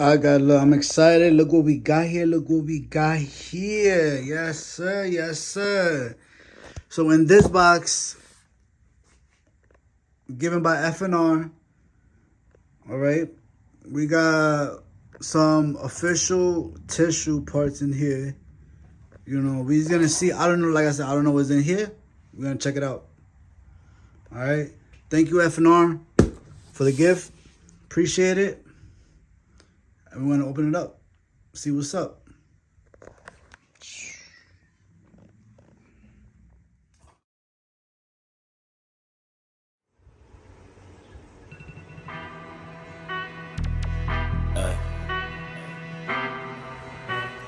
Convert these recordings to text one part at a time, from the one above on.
I'm excited. Look what we got here. Look what we got here. Yes, sir. Yes, sir. So in this box, given by FNR, all right, we got some official tissue parts in here. You know, we're gonna see. I don't know. Like I said, I don't know what's in here. We're gonna check it out. All right. Thank you, FNR, for the gift. Appreciate it. And we're gonna open it up. See what's up.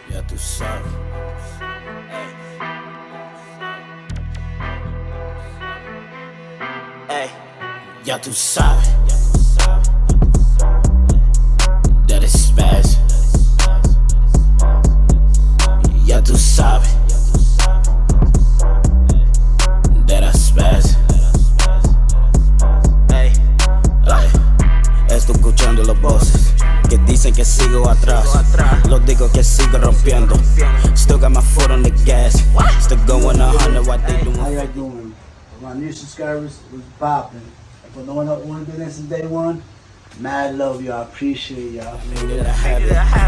Ya tú sabes. Ey, ya tú sabes. That is spaz. Ya tú sabes. That I spaz. Ey, estoy escuchando los voces que dicen que sigo atrás. Los digo que sigo rompiendo. Still got my foot on the gas. Still going 100 what they doing. How y'all doing? My new subscribers was popping. For no one else want to do this since day one, mad love y'all. Appreciate y'all.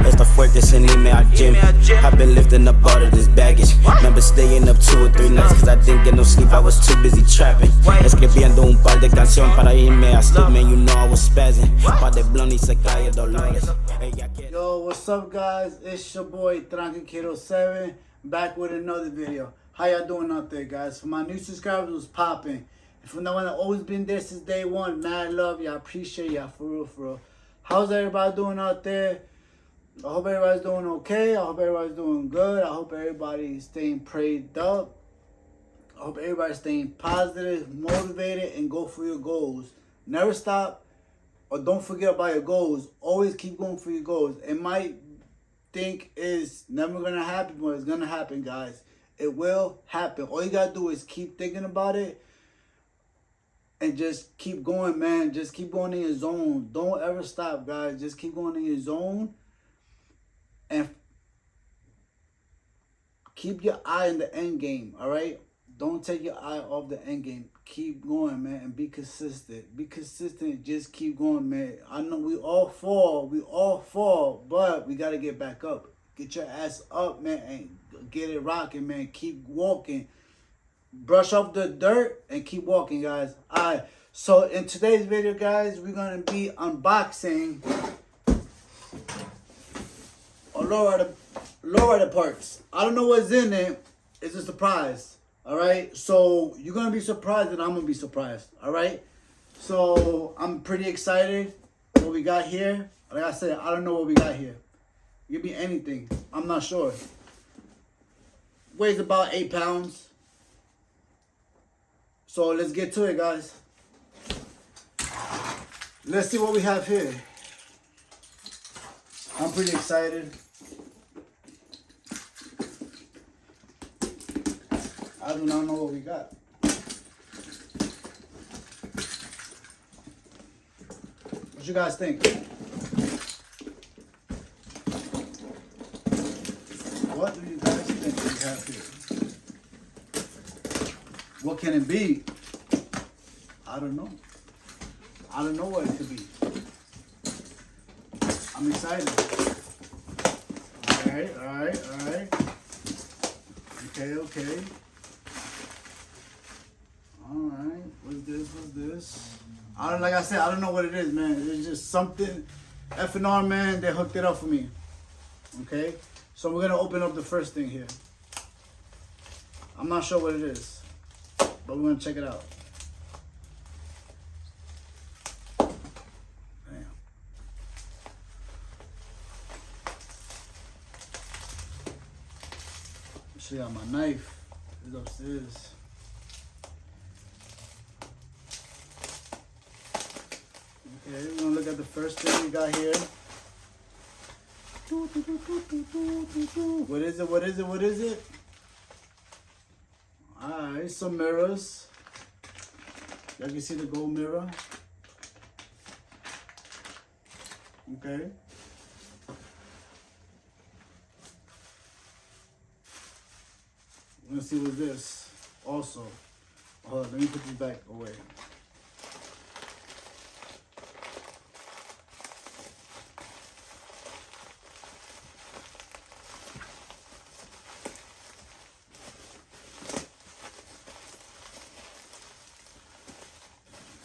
Esto fue que se anime al gym. I've been lifting up all of this baggage. Remember staying up 2 or 3 nights cause I didn't get no sleep, I was too busy trapping. Escribiendo un par de canciones para irme a sleep, man, you know I was spazzing. Pa' de blunt y se cae Dolores. Yo, what's up guys? It's your boy Tranqui Kiddo 7 back with another video. How y'all doing out there, guys? For my new subscribers was popping. And for no one that always been there since day one, mad love y'all. Appreciate y'all for real, for real. How's everybody doing out there? I hope everybody's doing okay. I hope everybody's doing good. I hope everybody's staying prayed up. I hope everybody's staying positive, motivated, and go for your goals. Never stop or don't forget about your goals. Always keep going for your goals. It might think it's never going to happen, but it's going to happen, guys. It will happen. All you got to do is keep thinking about it and just keep going, man. Just keep going in your zone. Don't ever stop, guys. Just keep going in your zone. And keep your eye on the end game, all right? Don't take your eye off the end game. Keep going, man, and be consistent. Be consistent. Just keep going, man. I know we all fall, but we got to get back up. Get your ass up, man, and get it rocking, man. Keep walking. Brush off the dirt and keep walking, guys. All right. So in today's video, guys, we're going to be unboxing a lowrider parts. I don't know what's in it. It's a surprise. All right. So you're going to be surprised and I'm going to be surprised. All right. So I'm pretty excited what we got here. Like I said, I don't know what we got here. It could be anything. I'm not sure. Weighs about 8 pounds. So let's get to it, guys. Let's see what we have here. I'm pretty excited. I do not know what we got. What you guys think? What do you guys think we have here? What can it be? I don't know. I don't know what it could be. I'm excited. All right. Okay. All right. What's this? Like I said, I don't know what it is, man. It's just something. FNR, man, they hooked it up for me. Okay? So we're gonna open up the first thing here. I'm not sure what it is, but we're gonna check it out. Damn. Show y'all my knife. It's upstairs. Okay, we're gonna look at the first thing we got here. What is it? Alright, some mirrors. Y'all can see the gold mirror. Okay. to see what's this also. Hold on, let me put this back away.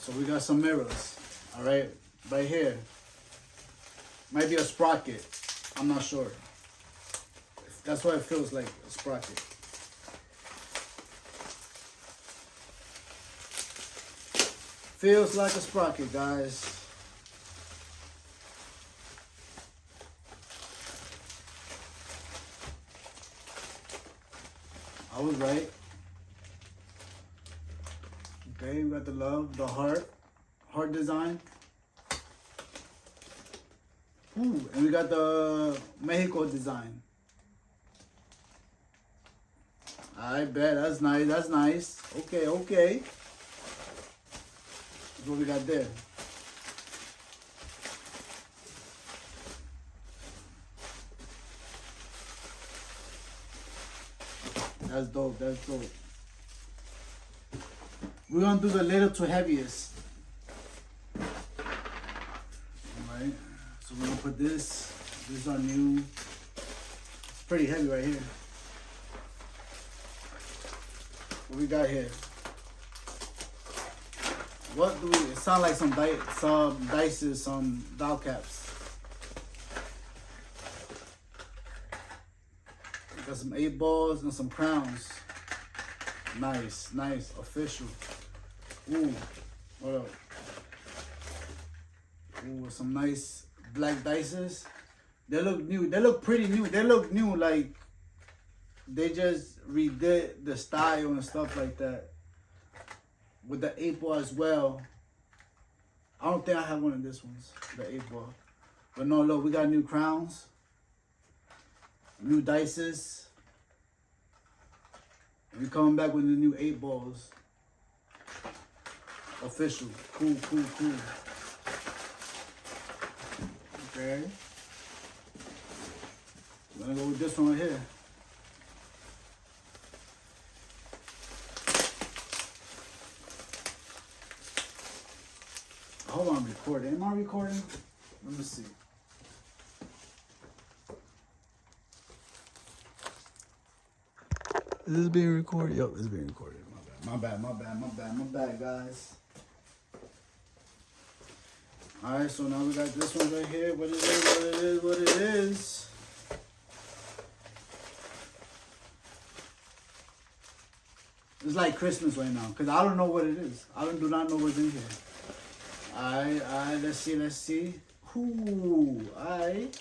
So we got some mirrors, all right, right here. Might be a sprocket, I'm not sure. That's why it feels like a sprocket. Feels like a sprocket, guys. I was right. Okay, we got the love, the heart design. Ooh, and we got the Mexico design. I bet, that's nice, that's nice. Okay, okay. That's what we got there. That's dope, that's dope. We're gonna do the little to heaviest. Alright, so we're gonna put this. This is our new. It's pretty heavy right here. What we got here? What do we? It sound like some dices, some dial caps. We got some 8 balls and some crowns. Nice, nice, official. Ooh, what up? Ooh, some nice black dices. They look new. They look pretty new. They look new, like they just redid the style and stuff like that. With the 8 ball as well. I don't think I have one of these ones, the 8 ball. But no, look, we got new crowns, new dices. And we coming back with the new 8 balls. Official. Cool, cool, cool. Okay. We're gonna go with this one right here. I hope I'm recording. Am I recording? Let me see. Is this being recorded? Yep, it's being recorded. My bad, guys. Alright, so now we got this one right here. What it is. It's like Christmas right now, because I don't know what it is. I do not know what's in here. Alright, let's see. Ooh, alright.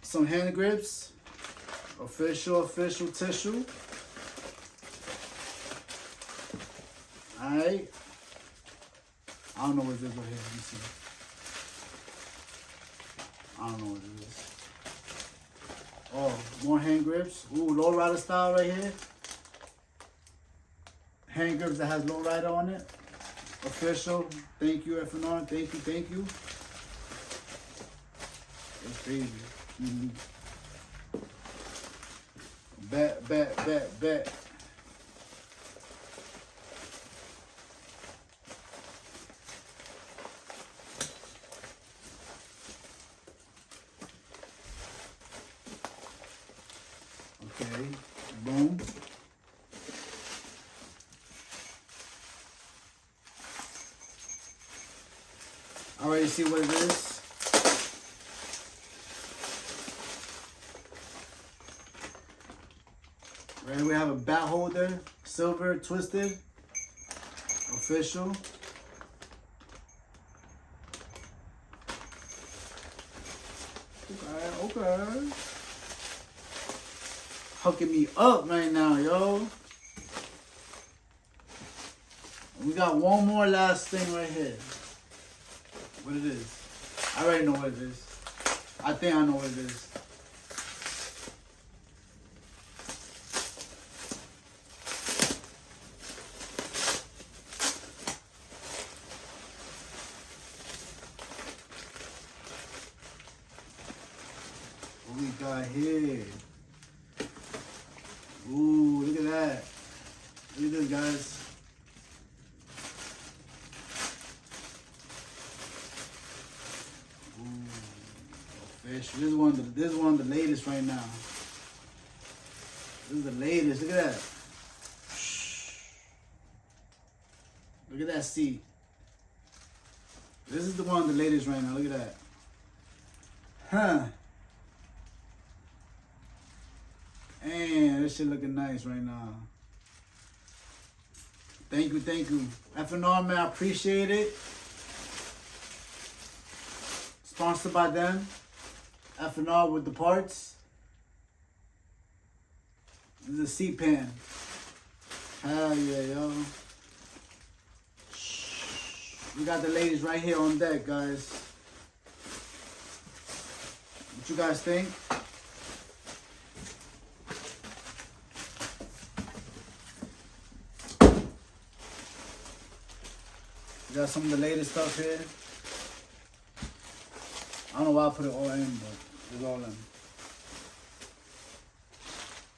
Some hand grips. Official tissue. Alright. I don't know what this is right here. Let me see. I don't know what it is. Oh, more hand grips. Ooh, Lowrider style right here. Hand grips that has Lowrider on it. Official. Thank you, FNR. Thank you. It's crazy. Mm-hmm. Bet. Okay, boom. Already see what it is. Right here we have a bat holder, silver, twisted, official. Okay. Hooking me up right now, yo. We got one more last thing right here. What it is? I already know what it is. I think I know what it is. got here. Ooh, look at that. Look at this, guys. Ooh, fish. This is one of the latest right now. This is the latest. Look at that. Look at that sea. This is the one of the latest right now. Look at that. Huh. Man, this shit looking nice right now. Thank you, thank you. FNR, man, I appreciate it. Sponsored by them. FNR with the parts. This is a sea pan. Hell yeah, yo. We got the ladies right here on deck, guys. What you guys think? We got some of the latest stuff here. I don't know why I put it all in, but it's all in.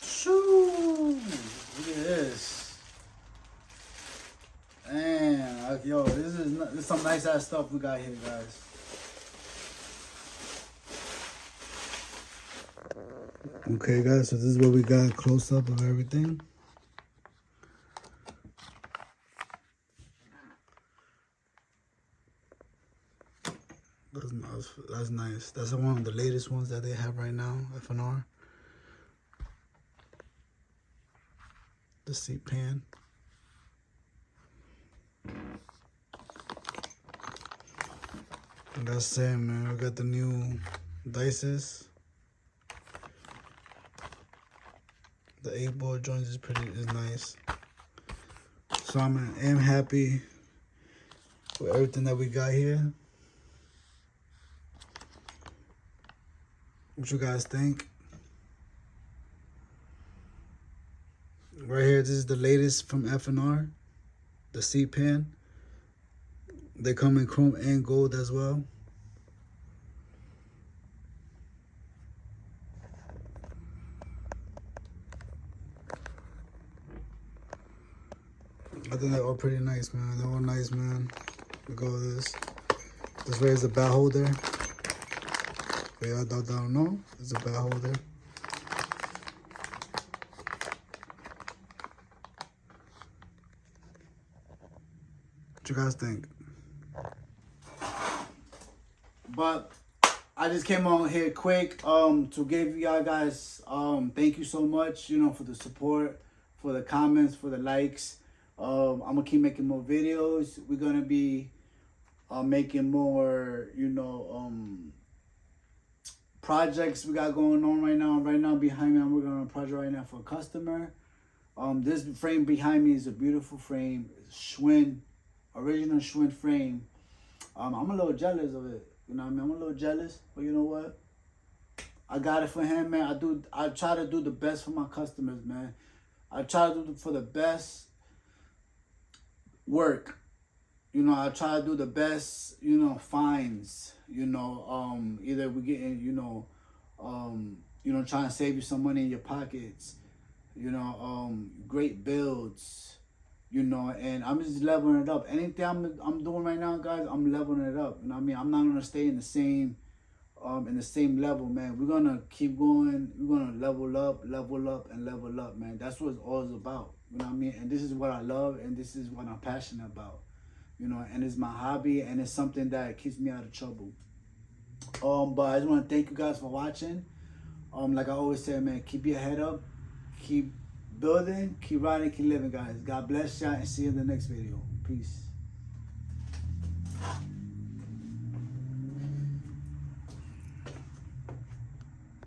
Shoo! Look at this. Man, yo, this is some nice ass stuff we got here, guys. Okay, guys, so this is what we got, close up of everything. That's nice. That's one of the latest ones that they have right now, FNR. The seat pan. And that's it, man. We got the new dices. The 8-ball joints is nice. So I am happy with everything that we got here. What you guys think? Right here, this is the latest from FNR, the seat pan. They come in chrome and gold as well. I think they're all pretty nice, man. They're all nice, man. Look at all this. This way is a bat holder. For y'all that don't know, it's a bat holder. What you guys think? But I just came on here quick to give y'all guys thank you so much, you know, for the support, for the comments, for the likes. I'm gonna keep making more videos. We're gonna be making more, you know, projects we got going on right now. Right now behind me, I'm working on a project right now for a customer. This frame behind me is a beautiful frame. It's Schwinn, original Schwinn frame. I'm a little jealous of it. You know what I mean? I'm a little jealous, but you know what? I got it for him, man. I try to do the best for my customers, man. I try to do for the best work. You know, I try to do the best, you know, finds. You know, either we're getting, you know, trying to save you some money in your pockets. You know, great builds. You know, and I'm just leveling it up. Anything I'm doing right now, guys, I'm leveling it up. You know what I mean? I'm not gonna stay in the same level, man. We're gonna keep going. We're gonna level up, and level up, man. That's what it's all about. You know what I mean? And this is what I love, and this is what I'm passionate about. You know, and it's my hobby, and it's something that keeps me out of trouble. But I just want to thank you guys for watching. Like I always say, man, keep your head up, keep building, keep riding, keep living, guys. God bless y'all, and see you in the next video. Peace.